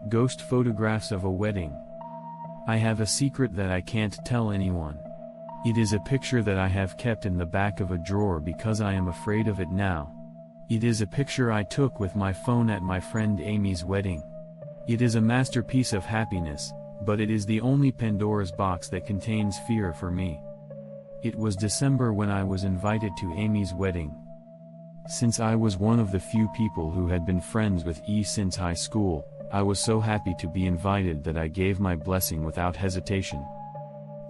Ghost photographs of a wedding. I have a secret that I can't tell anyone. It is a picture that I have kept in the back of a drawer because I am afraid of it now. It is a picture I took with my phone at my friend Amy's wedding. It is a masterpiece of happiness, but it is the only Pandora's box that contains fear for me. It was December when I was invited to Amy's wedding. Since I was one of the few people who had been friends with E since high school, I was so happy to be invited that I gave my blessing without hesitation.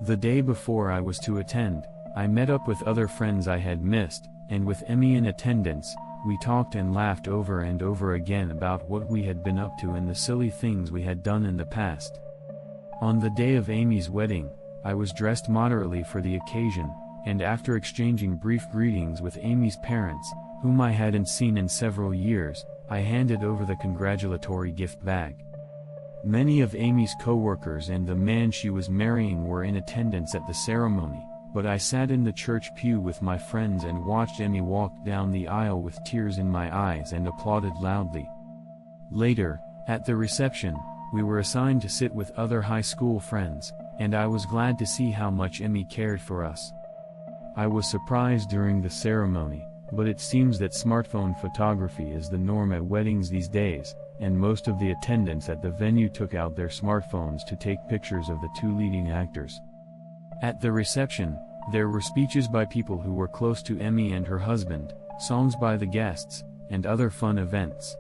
The day before I was to attend, I met up with other friends I had missed, and with Emmy in attendance, we talked and laughed over and over again about what we had been up to and the silly things we had done in the past. On the day of Amy's wedding, I was dressed moderately for the occasion, and after exchanging brief greetings with Amy's parents, whom I hadn't seen in several years, I handed over the congratulatory gift bag. Many of Amy's co-workers and the man she was marrying were in attendance at the ceremony, but I sat in the church pew with my friends and watched Emmy walk down the aisle with tears in my eyes and applauded loudly. Later, at the reception, we were assigned to sit with other high school friends, and I was glad to see how much Emmy cared for us. I was surprised during the ceremony, but it seems that smartphone photography is the norm at weddings these days, and most of the attendants at the venue took out their smartphones to take pictures of the two leading actors. At the reception, there were speeches by people who were close to Emmy and her husband, songs by the guests, and other fun events.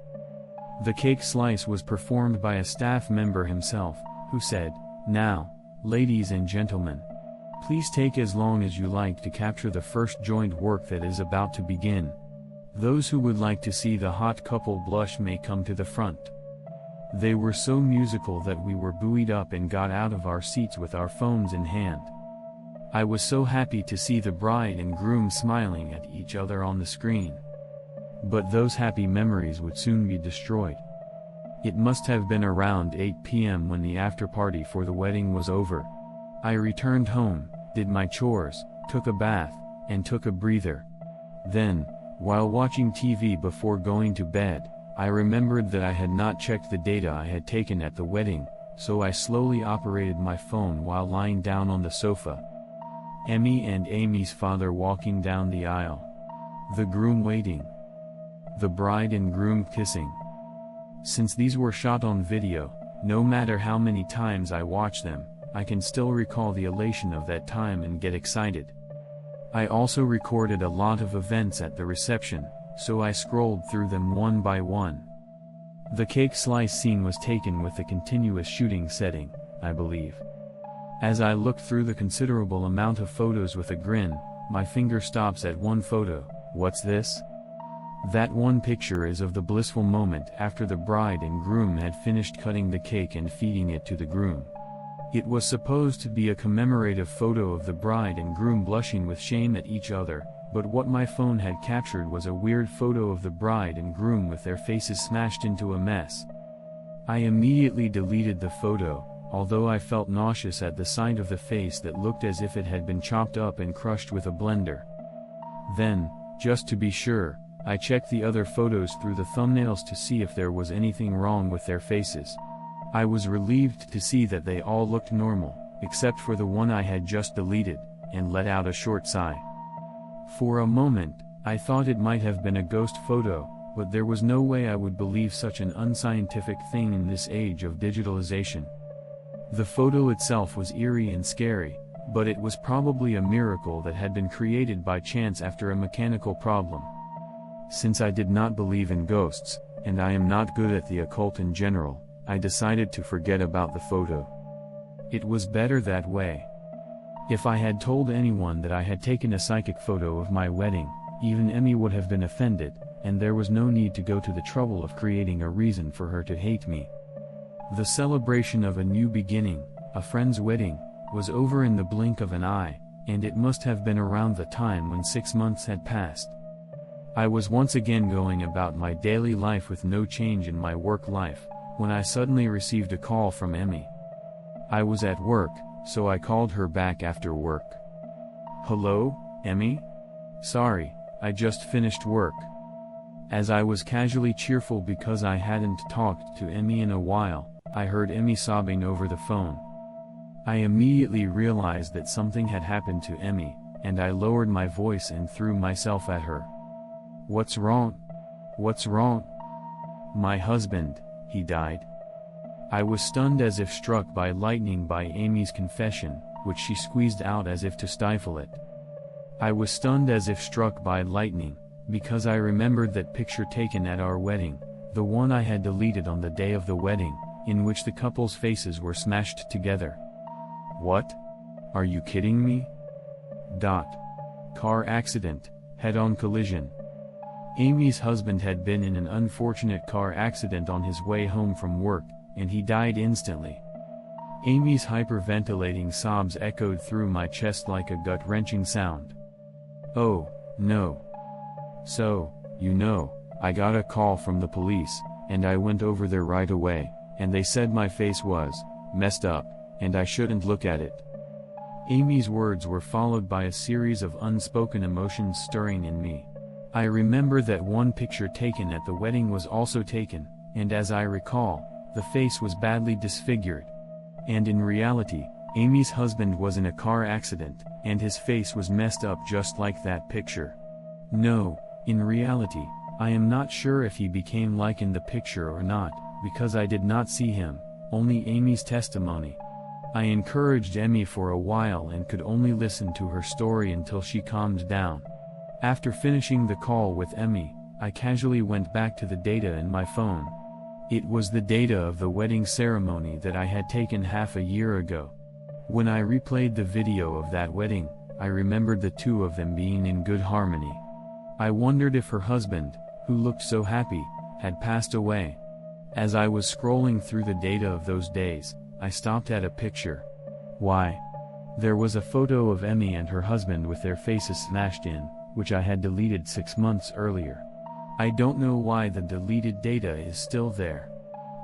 The cake slice was performed by a staff member himself, who said, "Now, ladies and gentlemen, please take as long as you like to capture the first joint work that is about to begin. Those who would like to see the hot couple blush may come to the front." They were so musical that we were buoyed up and got out of our seats with our phones in hand. I was so happy to see the bride and groom smiling at each other on the screen. But those happy memories would soon be destroyed. It must have been around 8 p.m. when the after-party for the wedding was over. I returned home, did my chores, took a bath, and took a breather. Then, while watching TV before going to bed, I remembered that I had not checked the data I had taken at the wedding, so I slowly operated my phone while lying down on the sofa. Emmy and Amy's father walking down the aisle. The groom waiting. The bride and groom kissing. Since these were shot on video, no matter how many times I watch them, I can still recall the elation of that time and get excited. I also recorded a lot of events at the reception, so I scrolled through them one by one. The cake slice scene was taken with a continuous shooting setting, I believe. As I looked through the considerable amount of photos with a grin, my finger stops at one photo. What's this? That one picture is of the blissful moment after the bride and groom had finished cutting the cake and feeding it to the groom. It was supposed to be a commemorative photo of the bride and groom blushing with shame at each other, but what my phone had captured was a weird photo of the bride and groom with their faces smashed into a mess. I immediately deleted the photo, although I felt nauseous at the sight of the face that looked as if it had been chopped up and crushed with a blender. Then, just to be sure, I checked the other photos through the thumbnails to see if there was anything wrong with their faces. I was relieved to see that they all looked normal, except for the one I had just deleted, and let out a short sigh. For a moment, I thought it might have been a ghost photo, but there was no way I would believe such an unscientific thing in this age of digitalization. The photo itself was eerie and scary, but it was probably a miracle that had been created by chance after a mechanical problem. Since I did not believe in ghosts, and I am not good at the occult in general, I decided to forget about the photo. It was better that way. If I had told anyone that I had taken a psychic photo of my wedding, even Emmy would have been offended, and there was no need to go to the trouble of creating a reason for her to hate me. The celebration of a new beginning, a friend's wedding, was over in the blink of an eye, and it must have been around the time when 6 months had passed. I was once again going about my daily life with no change in my work life, when I suddenly received a call from Emmy. I was at work, so I called her back after work. "Hello, Emmy? Sorry, I just finished work." As I was casually cheerful because I hadn't talked to Emmy in a while, I heard Emmy sobbing over the phone. I immediately realized that something had happened to Emmy, and I lowered my voice and threw myself at her. "What's wrong? What's wrong?" "My husband, he died." I was stunned as if struck by lightning by Amy's confession, which she squeezed out as if to stifle it. I was stunned as if struck by lightning, because I remembered that picture taken at our wedding, the one I had deleted on the day of the wedding, in which the couple's faces were smashed together. "What? Are you kidding me?" Car accident, head-on collision. Amy's husband had been in an unfortunate car accident on his way home from work, and he died instantly. Amy's hyperventilating sobs echoed through my chest like a gut-wrenching sound. "Oh, no. So, I got a call from the police, and I went over there right away, and they said my face was messed up, and I shouldn't look at it." Amy's words were followed by a series of unspoken emotions stirring in me. I remember that one picture taken at the wedding was also taken, and as I recall, the face was badly disfigured. And in reality, Amy's husband was in a car accident, and his face was messed up just like that picture. No, in reality, I am not sure if he became like in the picture or not, because I did not see him, only Amy's testimony. I encouraged Emmy for a while and could only listen to her story until she calmed down. After finishing the call with Emmy, I casually went back to the data in my phone. It was the data of the wedding ceremony that I had taken half a year ago. When I replayed the video of that wedding, I remembered the two of them being in good harmony. I wondered if her husband, who looked so happy, had passed away. As I was scrolling through the data of those days, I stopped at a picture. Why? There was a photo of Emmy and her husband with their faces smashed in, which I had deleted 6 months earlier. I don't know why the deleted data is still there.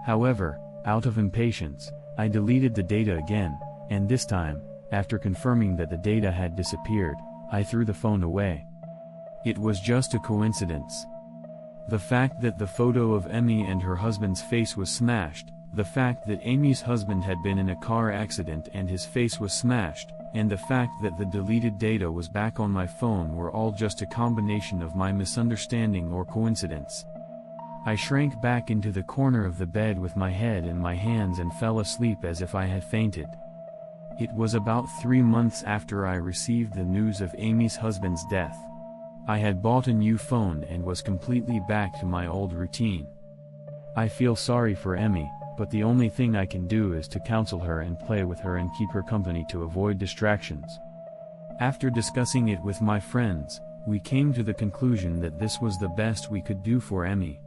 However, out of impatience, I deleted the data again, and this time, after confirming that the data had disappeared, I threw the phone away. It was just a coincidence. The fact that the photo of Emmy and her husband's face was smashed, the fact that Amy's husband had been in a car accident and his face was smashed, and the fact that the deleted data was back on my phone were all just a combination of my misunderstanding or coincidence. I shrank back into the corner of the bed with my head in my hands and fell asleep as if I had fainted. It was about 3 months after I received the news of Amy's husband's death. I had bought a new phone and was completely back to my old routine. I feel sorry for Emmy, but the only thing I can do is to counsel her and play with her and keep her company to avoid distractions. After discussing it with my friends, we came to the conclusion that this was the best we could do for Emmy.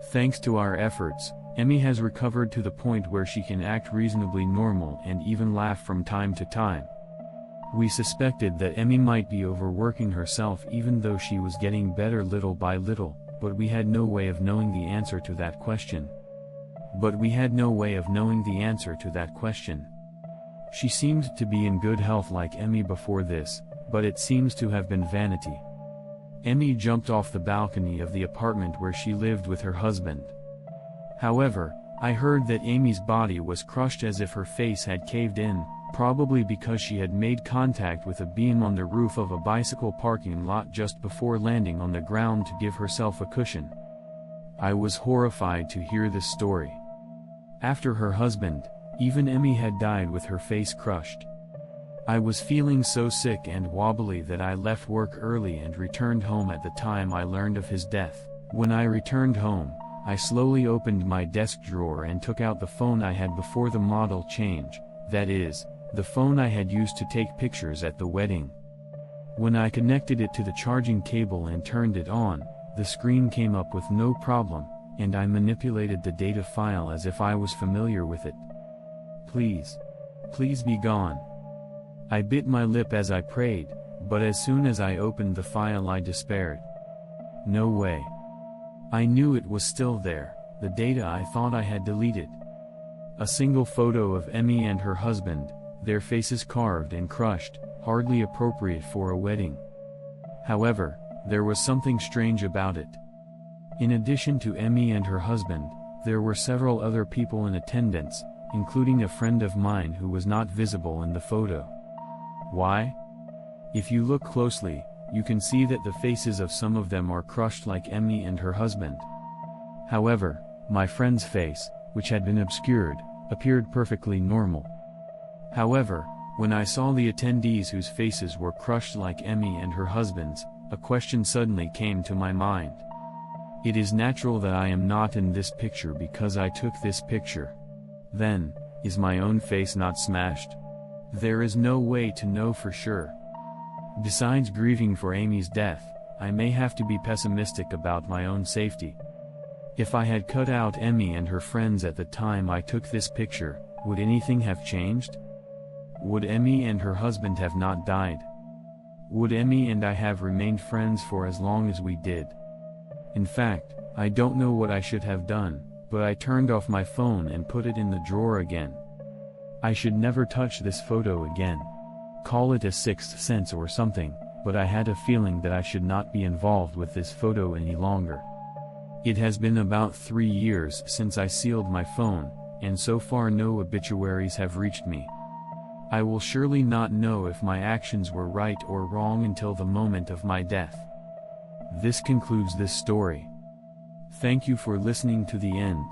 Thanks to our efforts, Emmy has recovered to the point where she can act reasonably normal and even laugh from time to time. We suspected that Emmy might be overworking herself even though she was getting better little by little, but we had no way of knowing the answer to that question. She seemed to be in good health like Emmy before this, but it seems to have been vanity. Emmy jumped off the balcony of the apartment where she lived with her husband. However, I heard that Amy's body was crushed as if her face had caved in, probably because she had made contact with a beam on the roof of a bicycle parking lot just before landing on the ground to give herself a cushion. I was horrified to hear this story. After her husband, even Emmy had died with her face crushed. I was feeling so sick and wobbly that I left work early and returned home at the time I learned of his death. When I returned home, I slowly opened my desk drawer and took out the phone I had before the model change, that is, the phone I had used to take pictures at the wedding. When I connected it to the charging cable and turned it on, the screen came up with no problem, and I manipulated the data file as if I was familiar with it. Please be gone. I bit my lip as I prayed, but as soon as I opened the file I despaired. No way. I knew it was still there, the data I thought I had deleted. A single photo of Emmy and her husband, their faces carved and crushed, hardly appropriate for a wedding. However, there was something strange about it. In addition to Emmy and her husband, There were several other people in attendance, including a friend of mine who was not visible in the photo. Why? If you look closely, you can see that the faces of some of them are crushed like Emmy and her husband. However, my friend's face, which had been obscured, appeared perfectly normal. However, when I saw the attendees whose faces were crushed like Emmy and her husband's, a question suddenly came to my mind. It is natural that I am not in this picture because I took this picture. Then, is my own face not smashed? There is no way to know for sure. Besides grieving for Amy's death, I may have to be pessimistic about my own safety. If I had cut out Emmy and her friends at the time I took this picture, would anything have changed? Would Emmy and her husband have not died? Would Emmy and I have remained friends for as long as we did? In fact, I don't know what I should have done, but I turned off my phone and put it in the drawer again. I should never touch this photo again. Call it a sixth sense or something, but I had a feeling that I should not be involved with this photo any longer. It has been about 3 years since I sealed my phone, and so far no obituaries have reached me. I will surely not know if my actions were right or wrong until the moment of my death. This concludes this story. Thank you for listening to the end.